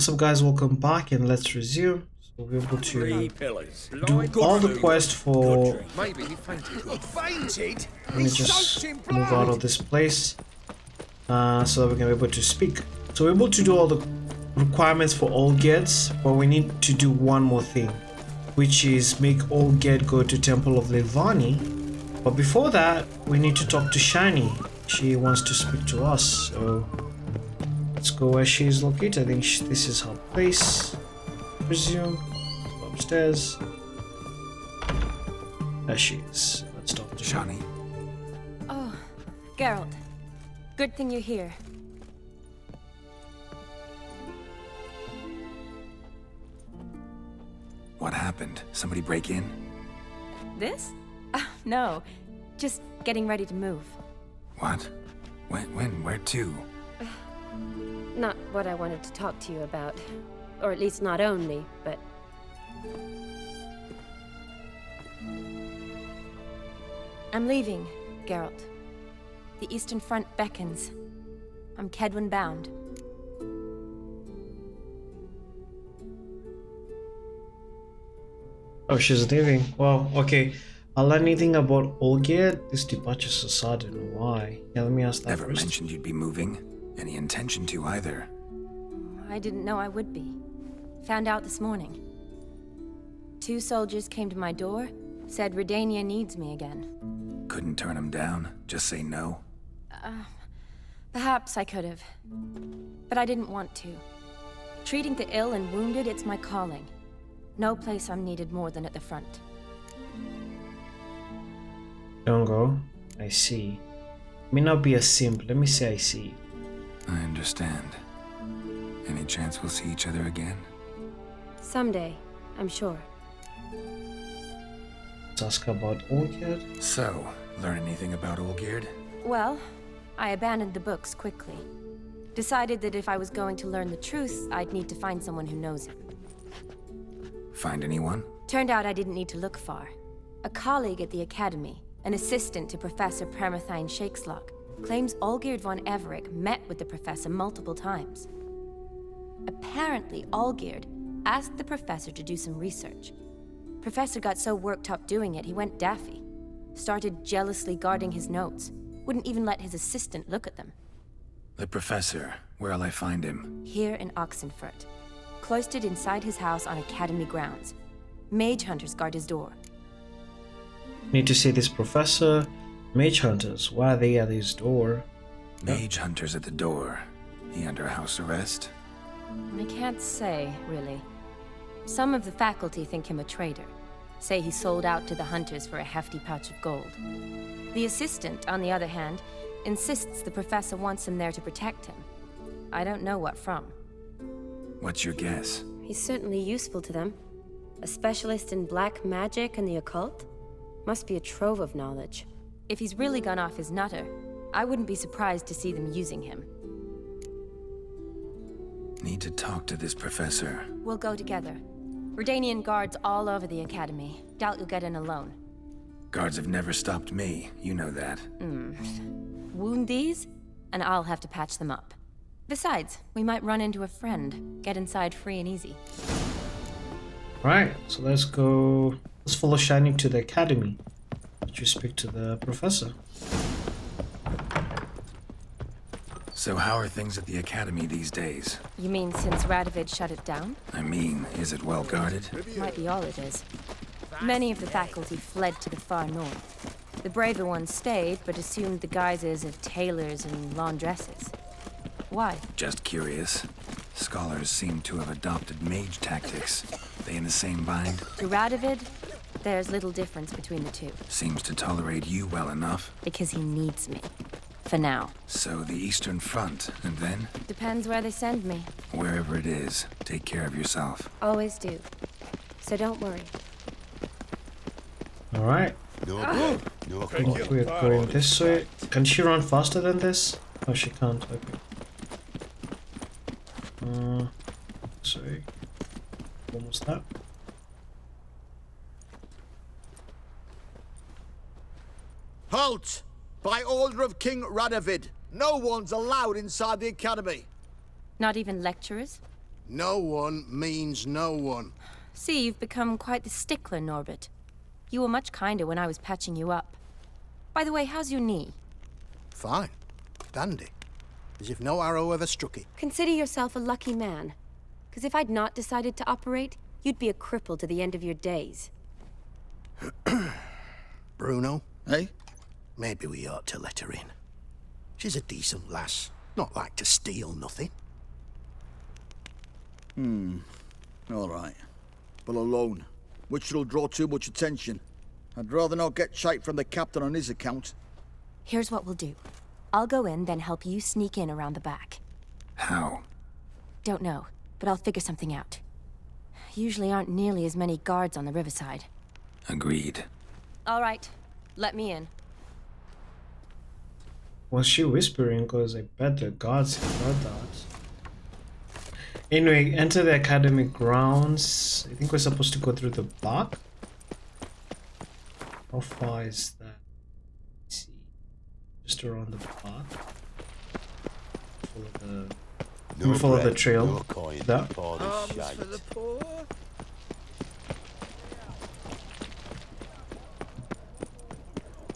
What's up guys, welcome back and let's resume. So we're able to do all the quests for... Maybe he fainted. Fainted? Let me just move out of this place so that we can be able to speak. So we're able to do all the requirements for Olgierd, but we need to do one more thing, which is make Olgierd go to Temple of Levani. But before that, we need to talk to Shani. She wants to speak to us, so let's go where she is located. I think this is her place. Presume. Go upstairs. There she is. Let's talk to Shani. Oh, Geralt. Good thing you're here. What happened? Somebody break in? This? No. Just getting ready to move. What? When? Where to? Not what I wanted to talk to you about. Or at least not only, but... I'm leaving, Geralt. The Eastern Front beckons. I'm Kedwin bound. Oh, she's leaving. Well, okay. I'll learn anything about Olgierd. This departure is so sudden. Why? Yeah, let me ask that Never first. mentioned you'd be moving. Any intention to either. I didn't know I would be. Found out this morning. 2 soldiers came to my door, said Redania needs me again. Couldn't turn him down? Just say no? Perhaps I could have. But I didn't want to. Treating the ill and wounded, it's my calling. No place I'm needed more than at the front. Don't go. I see. May not be as simple. Let me say I see. I understand. Any chance we'll see each other again? someday, I'm sure. Let's ask about Olgierd. So, learn anything about Olgierd? Well, I abandoned the books quickly. Decided that if I was going to learn the truth, I'd need to find someone who knows him. Find anyone? Turned out I didn't need to look far. A colleague at the Academy, an assistant to Professor Permathine Shakeslock, claims Olgierd von Everec met with the professor multiple times. Apparently, Olgierd asked the professor to do some research. Professor got so worked up doing it, he went daffy. Started jealously guarding his notes. Wouldn't even let his assistant look at them. The professor. Where'll I find him? Here in Oxenfurt. Cloistered inside his house on Academy grounds. Mage hunters guard his door. Need to see this professor. Mage hunters. Why are they at his door? Mage hunters at the door. He under house arrest? I can't say, really. Some of the faculty think him a traitor. Say he sold out to the hunters for a hefty pouch of gold. The assistant, on the other hand, insists the professor wants him there to protect him. I don't know what from. What's your guess? He's certainly useful to them. A specialist in black magic and the occult? Must be a trove of knowledge. If he's really gone off his nutter, I wouldn't be surprised to see them using him. Need to talk to this professor. We'll go together. Redanian guards all over the Academy. Doubt you'll get in alone. Guards have never stopped me, you know that. Wound these, and I'll have to patch them up. Besides, we might run into a friend. Get inside free and easy. Right, so let's go. Let's follow Shani to the Academy. Let you speak to the professor. So how are things at the Academy these days? You mean since Radovid shut it down? I mean, is it well guarded? Might be all it is. Many of the faculty fled to the far north. The braver ones stayed, but assumed the guises of tailors and laundresses. Why? Just curious. Scholars seem to have adopted mage tactics. They in the same bind? To Radovid, there's little difference between the two. Seems to tolerate you well enough. Because he needs me. For now. So the Eastern Front, and then? Depends where they send me. Wherever it is, take care of yourself. Always do. So don't worry. Alright. We're going this way. Can she run faster than this? Oh, she can't. Okay. Sorry. Almost that. Halt! By order of King Radovid, no one's allowed inside the Academy. Not even lecturers? No one means no one. See, you've become quite the stickler, Norbert. You were much kinder when I was patching you up. By the way, how's your knee? Fine. Dandy. As if no arrow ever struck it. Consider yourself a lucky man. Because if I'd not decided to operate, you'd be a cripple to the end of your days. Bruno, Eh? maybe we ought to let her in. She's a decent lass. Not like to steal nothing. All right. But alone, which will draw too much attention. I'd rather not get shite from the captain on his account. Here's what we'll do. I'll go in, then help you sneak in around the back. How? Don't know, but I'll figure something out. Usually aren't nearly as many guards on the riverside. Agreed. All right, let me in. Was she whispering? Because I bet the guards heard that. Anyway, enter the academy grounds. I think we're supposed to go through the back. How far is that? Let's see. Just around the back. Follow the trail. That. For the poor.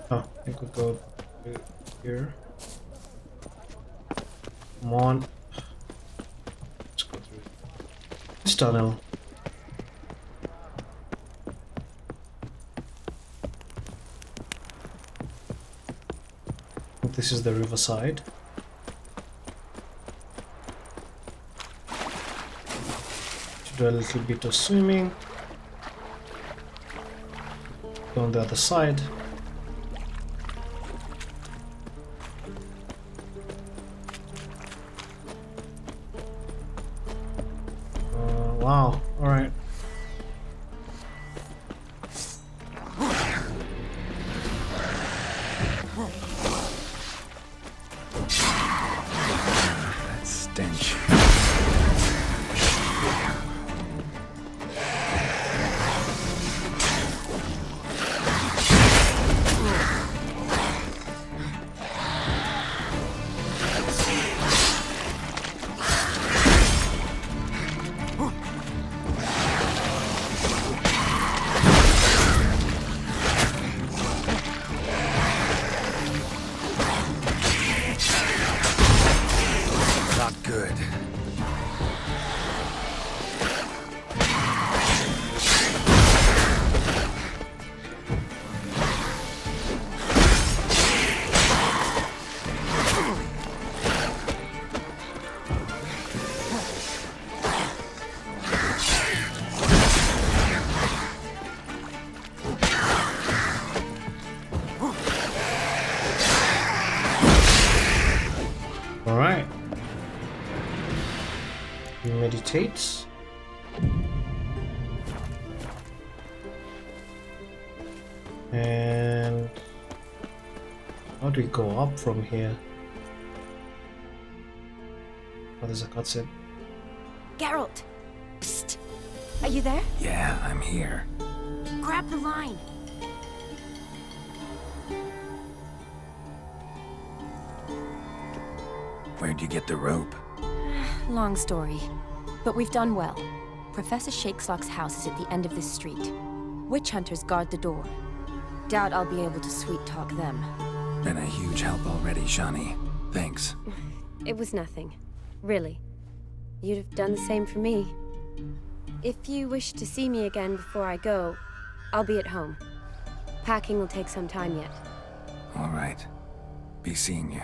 Oh, I think we go here. Come on. Let's go through this tunnel. I think this is the riverside. To do a little bit of swimming. Go on the other side. Wow, alright. That stench. Not good. Alright. Meditate. And how do we go up from here? Oh, there's a cutscene. Geralt! Psst! Are you there? Yeah, I'm here. Grab the line! Where'd you get the rope? Long story. But we've done well. Professor Shakeslock's house is at the end of this street. Witch hunters guard the door. Doubt I'll be able to sweet-talk them. Been a huge help already, Shani. Thanks. It was nothing. Really. You'd have done the same for me. If you wish to see me again before I go, I'll be at home. Packing will take some time yet. All right. Be seeing you.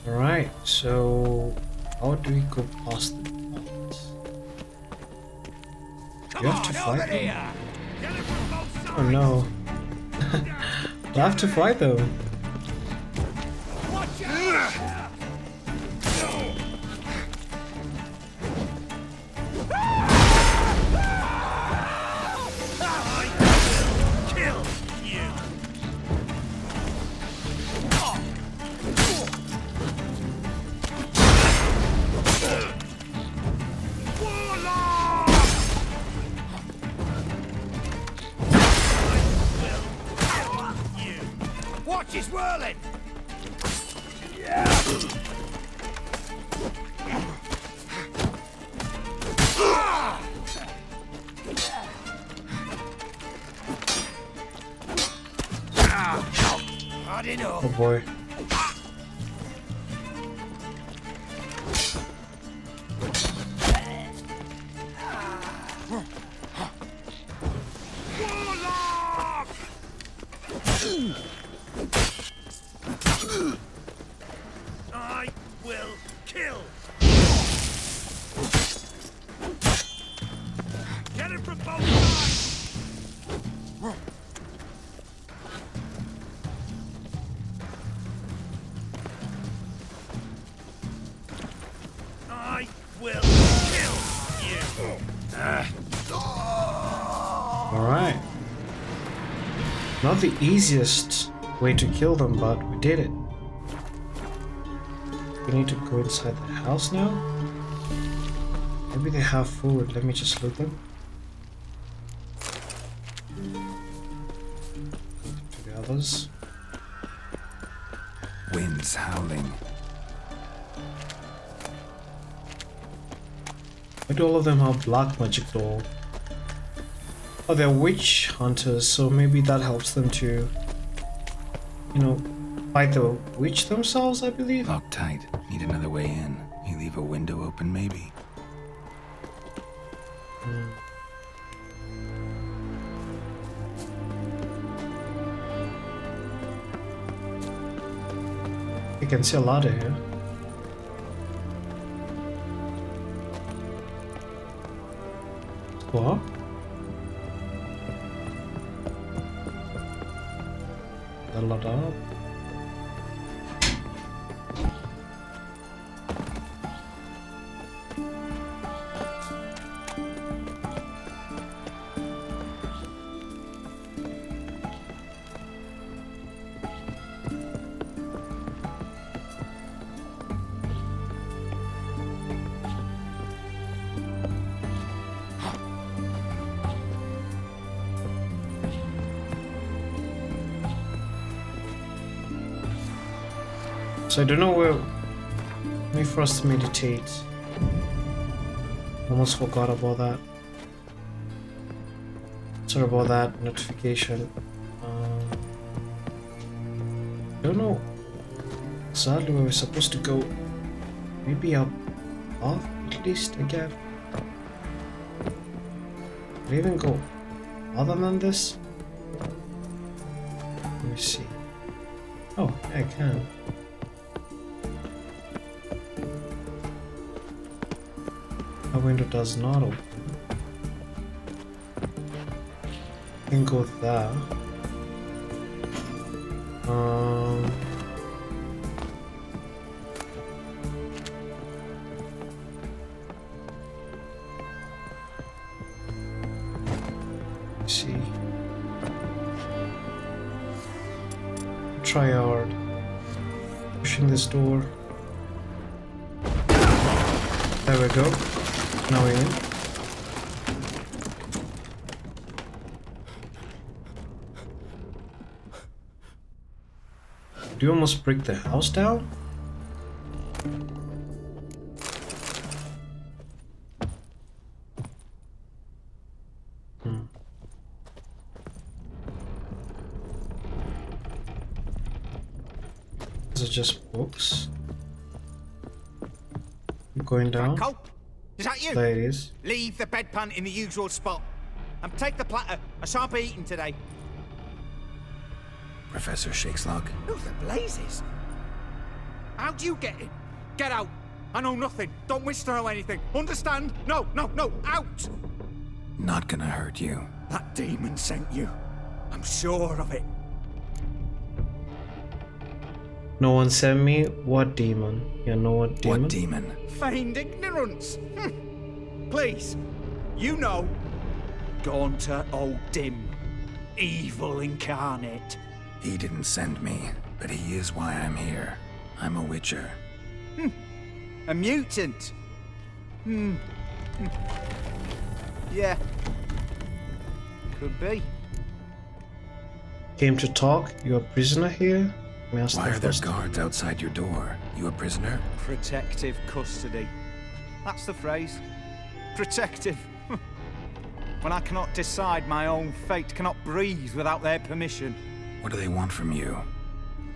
Alright, so how do we go past the bots? Do you have to fight them? Oh no. Do I have to fight them? Watch his boy. I will kill. Get it from both sides. I will kill you. Alright. Not the easiest way to kill them, but we did it. We need to go inside the house now. Maybe they have food. Let me just loot them. To the others. Winds howling. Why do all of them have black magic though? Oh, they're witch hunters, so maybe that helps them to, you know, fight the witch themselves, I believe. Locked tight. Need another way in. You leave a window open, maybe? You can see a ladder here. Let's go up. The ladder up. So I don't know where. Let me first meditate. Almost forgot about that. Sorry about that notification. Don't know exactly where we're supposed to go. Maybe up at least again. Can I even go other than this? Let me see. Oh, yeah, I can. The window does not open. I can go there. Let's see. Try hard. Pushing this door. There we go. Now we're in. Do you almost break the house down? Is it just books? Going down? Franco? Is that you? There it is. Leave the bedpan in the usual spot. And take the platter. I shan't be eating today. Professor Shakeslock? Who the blazes? How'd you get in? Get out. I know nothing. Don't wish to know anything. Understand? No, no, no. Out! Not gonna hurt you. That demon sent you. I'm sure of it. No one sent me? What demon? You know what demon? What demon? Feigned ignorance. Please. You know. GaunterODimm. Evil incarnate. He didn't send me, but he is why I'm here. I'm a witcher. A mutant. Yeah. Could be. Came to talk? You're a prisoner here? May I ask Why the are there first? guards outside your door? You a prisoner? Protective custody. That's the phrase. Protective. When I cannot decide my own fate, cannot breathe without their permission. What do they want from you?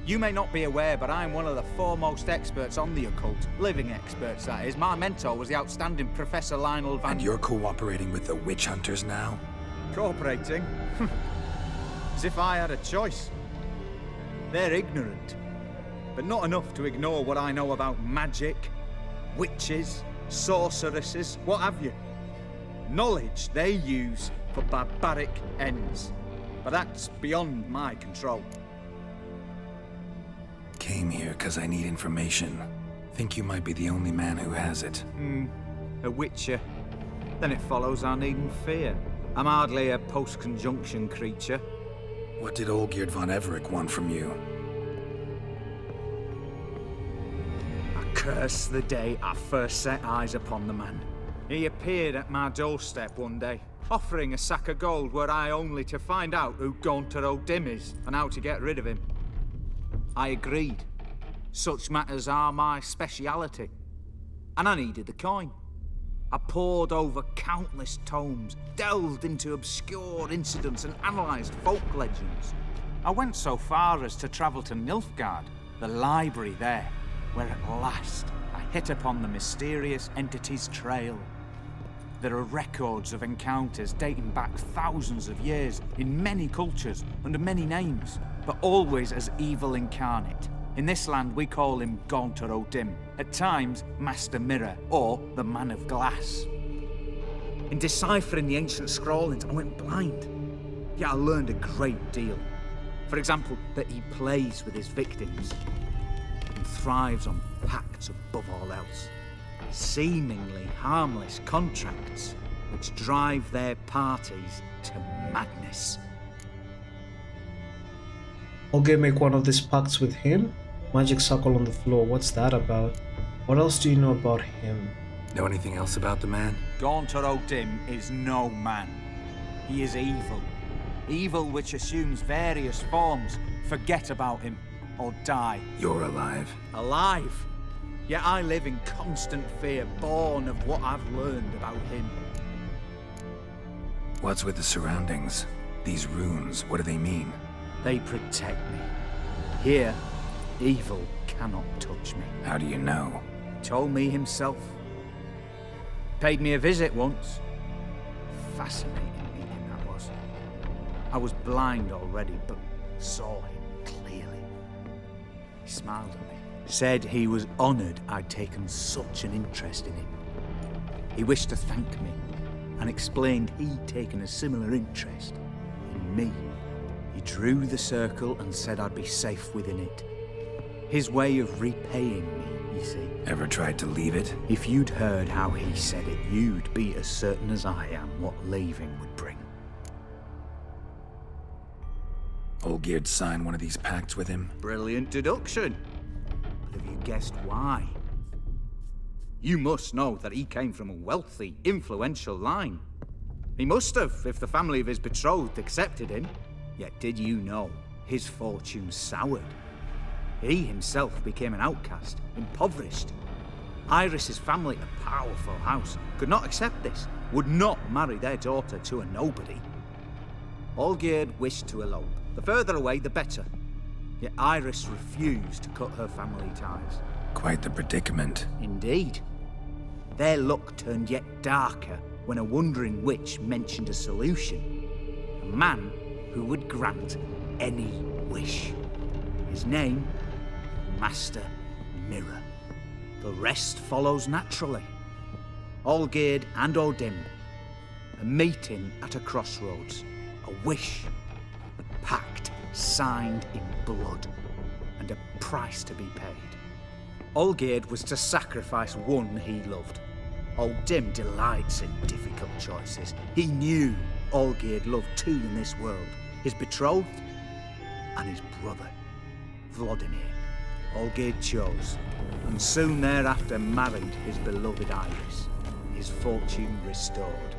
You may not be aware, but I'm one of the foremost experts on the occult. Living experts, that is. My mentor was the outstanding Professor Lionel Van... And you're cooperating with the witch hunters now? Cooperating? As if I had a choice. They're ignorant, but not enough to ignore what I know about magic, witches, sorceresses, what have you. Knowledge they use for barbaric ends. But that's beyond my control. Came here because I need information. Think you might be the only man who has it. A witcher. Then it follows I needn't fear. I'm hardly a post-conjunction creature. What did Olgierd von Everec want from you? I curse the day I first set eyes upon the man. He appeared at my doorstep one day, offering a sack of gold were I only to find out who GaunterODimm is and how to get rid of him. I agreed. Such matters are my speciality. And I needed the coin. I pored over countless tomes, delved into obscure incidents and analysed folk legends. I went so far as to travel to Nilfgaard, the library there, where at last I hit upon the mysterious entity's trail. There are records of encounters dating back thousands of years in many cultures, under many names, but always as evil incarnate. In this land we call him GaunterODimm, at times Master Mirror, or the Man of Glass. In deciphering the ancient scrawlings, I went blind, yet I learned a great deal. For example, that he plays with his victims, and thrives on pacts above all else. Seemingly harmless contracts which drive their parties to madness. Olgierd make one of these pacts with him? Magic circle on the floor, what's that about? What else do you know about him? Know anything else about the man? GaunterODimm is no man. He is evil. Evil which assumes various forms. Forget about him, or die. You're alive. Alive? Yet I live in constant fear, born of what I've learned about him. What's with the surroundings? These runes, what do they mean? They protect me. Here, evil cannot touch me. How do you know? He told me himself. Paid me a visit once. Fascinating meeting that was. I was blind already, but saw him clearly. He smiled at me. Said he was honoured I'd taken such an interest in him. He wished to thank me, and explained he'd taken a similar interest in me. He drew the circle and said I'd be safe within it. His way of repaying me, you see. Ever tried to leave it? If you'd heard how he said it, you'd be as certain as I am what leaving would bring. Olgierd signed one of these pacts with him? Brilliant deduction. But have you guessed why? You must know that he came from a wealthy, influential line. He must have, if the family of his betrothed accepted him. Yet did you know his fortune soured? He himself became an outcast, impoverished. Iris's family, a powerful house, could not accept this, would not marry their daughter to a nobody. Olgierd wished to elope. The further away, the better. Yet Iris refused to cut her family ties. Quite the predicament. Indeed. Their luck turned yet darker when a wandering witch mentioned a solution. A man who would grant any wish. His name, Master Mirror. The rest follows naturally. Olgierd and O'Dimm, a meeting at a crossroads, a wish, a pact signed in blood, and a price to be paid. Olgierd was to sacrifice one he loved. O'Dimm delights in difficult choices. He knew Olgierd loved two in this world, his betrothed and his brother, Vladimir. Olgierd chose, and soon thereafter married his beloved Iris, his fortune restored.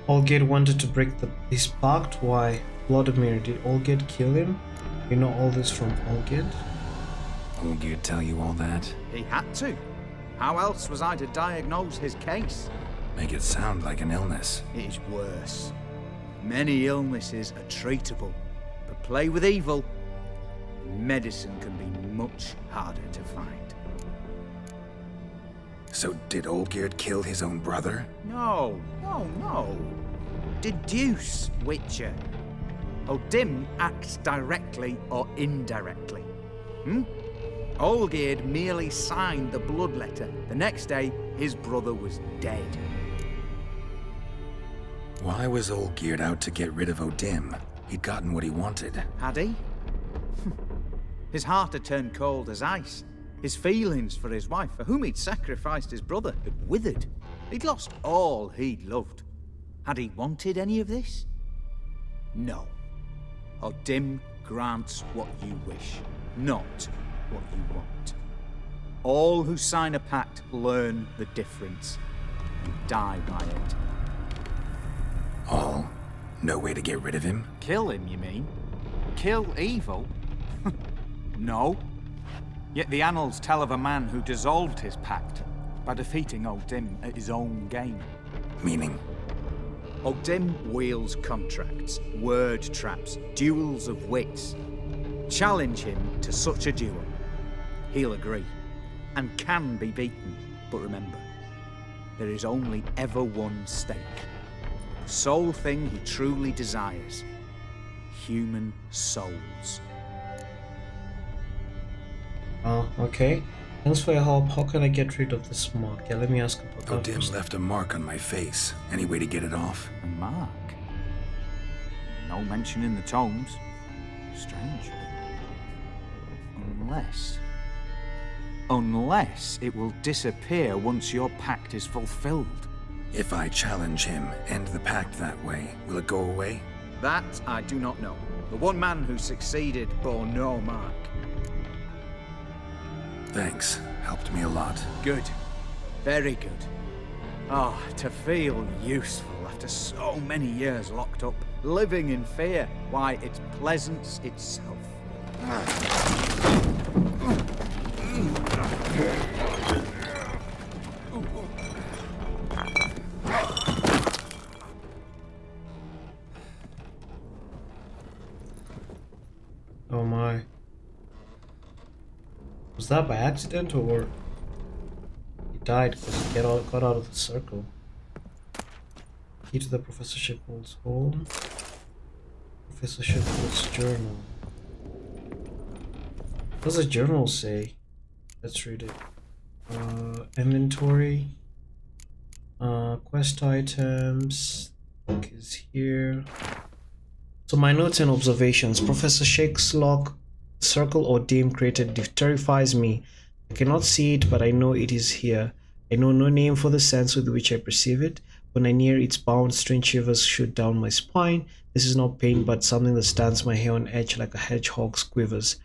Olgierd wanted to break this pact. Why? Vladimir, did Olgierd kill him? You know all this from Olgierd? Olgierd tell you all that? He had to. How else was I to diagnose his case? Make it sound like an illness. It is worse. Many illnesses are treatable, but play with evil. Medicine can be much harder to find. So did Olgierd kill his own brother? No. Deduce, Witcher. O'Dimm acts directly or indirectly. Olgierd merely signed the blood letter. The next day, his brother was dead. Why was Olgierd out to get rid of O'Dimm? He'd gotten what he wanted. Had he? His heart had turned cold as ice. His feelings for his wife, for whom he'd sacrificed his brother, had withered. He'd lost all he'd loved. Had he wanted any of this? No. O'Dimm grants what you wish, not what you want. All who sign a pact learn the difference and die by it. All? No way to get rid of him? Kill him, you mean? Kill evil? No. Yet the annals tell of a man who dissolved his pact by defeating O'Dimm at his own game. Meaning? O'Dimm wields contracts, word traps, duels of wits. Challenge him to such a duel. He'll agree, and can be beaten. But remember, there is only ever one stake. The sole thing he truly desires. Human souls. Oh, okay. Thanks for your help. How can I get rid of this mark? Yeah, let me ask about that O'Dimm first. left a mark on my face. Any way to get it off? A mark? No mention in the tomes. Strange. Unless it will disappear once your pact is fulfilled. If I challenge him, end the pact that way, will it go away? That I do not know. The one man who succeeded bore no mark. Thanks. Helped me a lot. Good. Very good. Oh, to feel useful after so many years locked up, living in fear. Why, it's pleasance itself. Oh my. Was that by accident or he died because he got out of the circle? Key to the Professor Shakeslock's home. Professor Shakeslock's journal. What does the journal say? Let's read it. Inventory. Quest items. Book is here. So my notes and observations. Professor Shakeslock circle or dim created terrifies me. I cannot see it, but I know it is here. I know no name for the sense with which I perceive it. When I near its bound, strange shivers shoot down my spine. This is not pain, but something that stands my hair on edge like a hedgehog's quivers.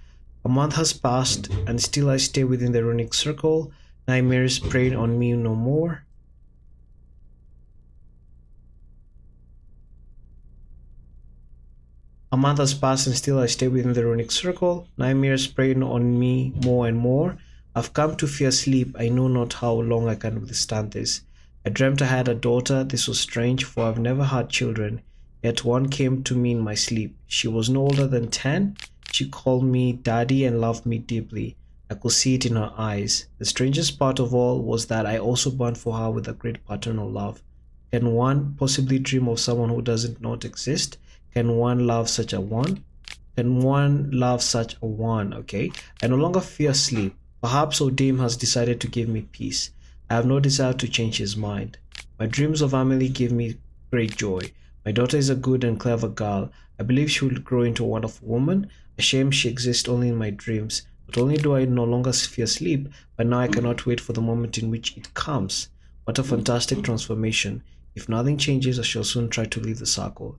A month has passed, and still I stay within the runic circle. Nightmares prey on me no more. A month has passed and still I stay within the runic circle. Nightmares prey on me more and more. I've come to fear sleep. I know not how long I can withstand this. I dreamt I had a daughter. This was strange, for I've never had children. Yet one came to me in my sleep. She was no older than 10. She called me daddy and loved me deeply. I could see it in her eyes. The strangest part of all was that I also burned for her with a great paternal love. Can one possibly dream of someone who doesn't not exist? Can one love such a one? Can one love such a one? Okay. I no longer fear sleep. Perhaps O'Dimm has decided to give me peace. I have no desire to change his mind. My dreams of Amelie give me great joy. My daughter is a good and clever girl. I believe she will grow into a wonderful woman. A shame she exists only in my dreams. Not only do I no longer fear sleep, but now I cannot wait for the moment in which it comes. What a fantastic transformation. If nothing changes, I shall soon try to leave the circle.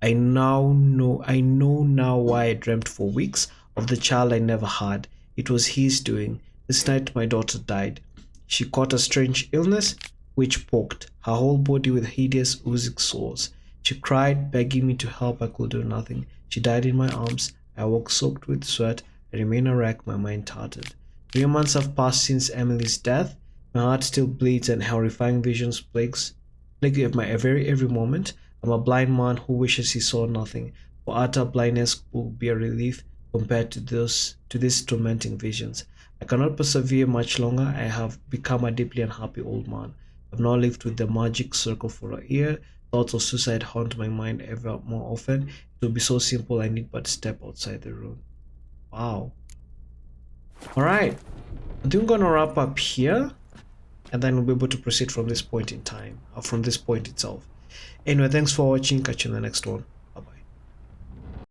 I know now why I dreamt for weeks of the child I never had. It was his doing. This night my daughter died. She caught a strange illness which poked her whole body with hideous oozing sores. She cried, begging me to help. I could do nothing. She died in my arms. I awoke soaked with sweat. I remain a wreck, my mind tattered. 3 months have passed since Emily's death. My heart still bleeds and horrifying visions plague at my every moment. I'm a blind man who wishes he saw nothing. For utter blindness will be a relief compared to these tormenting visions. I cannot persevere much longer. I have become a deeply unhappy old man. I've now lived with the magic circle for a year. Thoughts of suicide haunt my mind ever more often. It will be so simple, I need but step outside the room. Wow. Alright. I think I'm gonna wrap up here, and then we'll be able to proceed from this point in time, or from this point itself. Anyway, thanks for watching. Catch you in the next one.